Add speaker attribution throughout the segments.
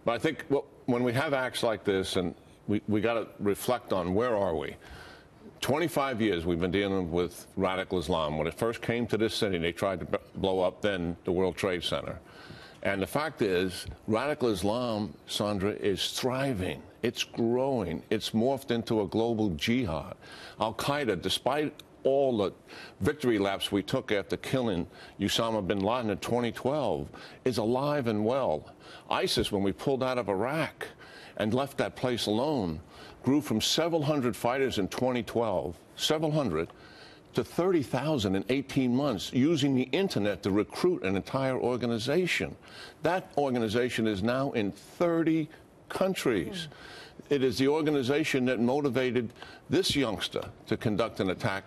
Speaker 1: But I think when we have acts like this, and we got to reflect on where are we. 25 years we've been dealing with radical Islam. When it first came to this city, they tried to blow up then the World Trade Center. And the fact is, radical Islam, Sandra, is thriving. It's growing. It's morphed into a global jihad. Al-Qaeda, despite all the victory laps we took after killing Osama bin Laden in 2012, is alive and well. ISIS, when we pulled out of Iraq and left that place alone, grew from several hundred fighters in 2012, several hundred, to 30,000 in 18 months, using the internet to recruit an entire organization. That organization is now in 30 countries. It is the organization that motivated this youngster to conduct an attack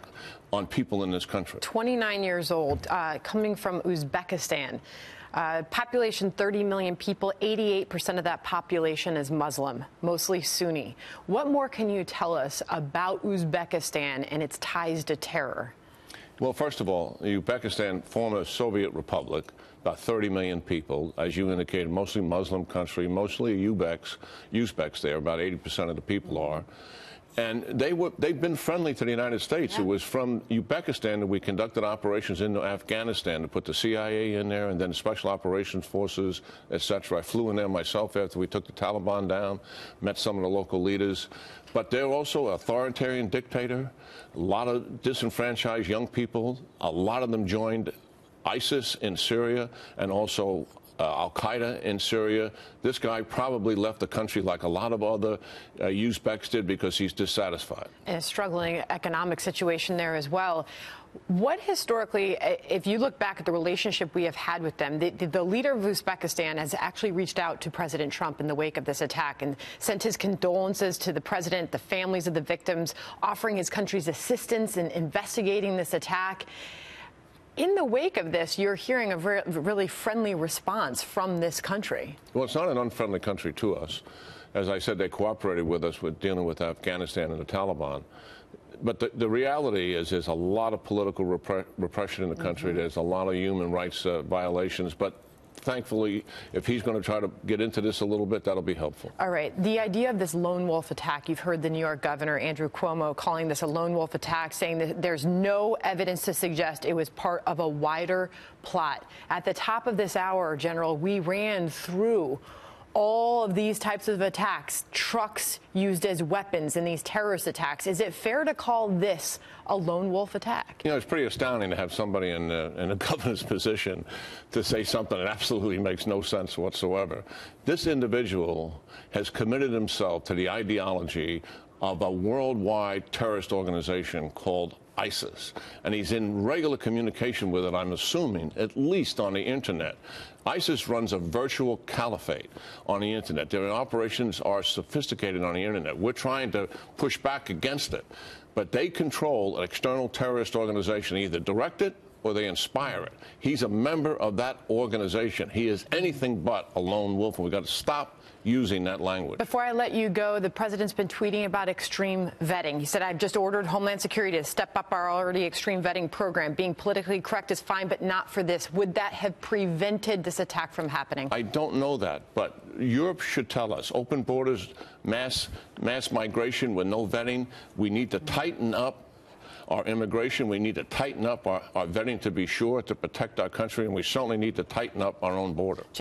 Speaker 1: on people in this country.
Speaker 2: 29 years old, coming from Uzbekistan. Population 30 million people, 88% of that population is Muslim, mostly Sunni. What more can you tell us about Uzbekistan and its ties to terror?
Speaker 1: Well, first of all, Uzbekistan, former Soviet republic, about 30 million people, as you indicated, mostly Muslim country, mostly Uzbeks there, about 80% of the people are. And they've been friendly to the United States. Yeah. It was from Uzbekistan that we conducted operations into Afghanistan to put the CIA in there, and then Special Operations Forces, etc. I flew in there myself after we took the Taliban down, met some of the local leaders. But they're also an authoritarian dictator, a lot of disenfranchised young people. A lot of them joined ISIS in Syria and also Al-Qaeda in Syria. This guy probably left the country like a lot of other Uzbeks did because he's dissatisfied. And
Speaker 2: a struggling economic situation there as well. What historically, if you look back at the relationship we have had with them, the leader of Uzbekistan has actually reached out to President Trump in the wake of this attack and sent his condolences to the president, the families of the victims, offering his country's assistance in investigating this attack. In the wake of this, you're hearing a really friendly response from this country.
Speaker 1: Well, it's not an unfriendly country to us. As I said, they cooperated with us with dealing with Afghanistan and the Taliban. But the reality is there's a lot of political repression in the country. There's a lot of human rights violations. But thankfully, if he's going to try to get into this a little bit, that'll be helpful.
Speaker 2: All right. The idea of this lone wolf attack, you've heard the New York governor, Andrew Cuomo, calling this a lone wolf attack, saying that there's no evidence to suggest it was part of a wider plot. At the top of this hour, General, we ran through all of these types of attacks, trucks used as weapons in these terrorist attacks. Is it fair to call this a lone wolf attack?
Speaker 1: You know, it's pretty astounding to have somebody in a governor's position to say something that absolutely makes no sense whatsoever. This individual has committed himself to the ideology of a worldwide terrorist organization called ISIS. And he's in regular communication with it, I'm assuming, at least on the internet. ISIS runs a virtual caliphate on the internet. Their operations are sophisticated on the internet. We're trying to push back against it. But they control an external terrorist organization, either direct it or they inspire it. He's a member of that organization. He is anything but a lone wolf, and we've got to stop using that language.
Speaker 2: Before I let you go, the president's been tweeting about extreme vetting. He said, I've just ordered Homeland Security to step up our already extreme vetting program. Being politically correct is fine, but not for this. Would that have prevented this attack from happening?
Speaker 1: I don't know that, but Europe should tell us. Open borders, mass migration with no vetting. We need to tighten up our immigration. We need to tighten up our vetting to be sure to protect our country, and we certainly need to tighten up our own border.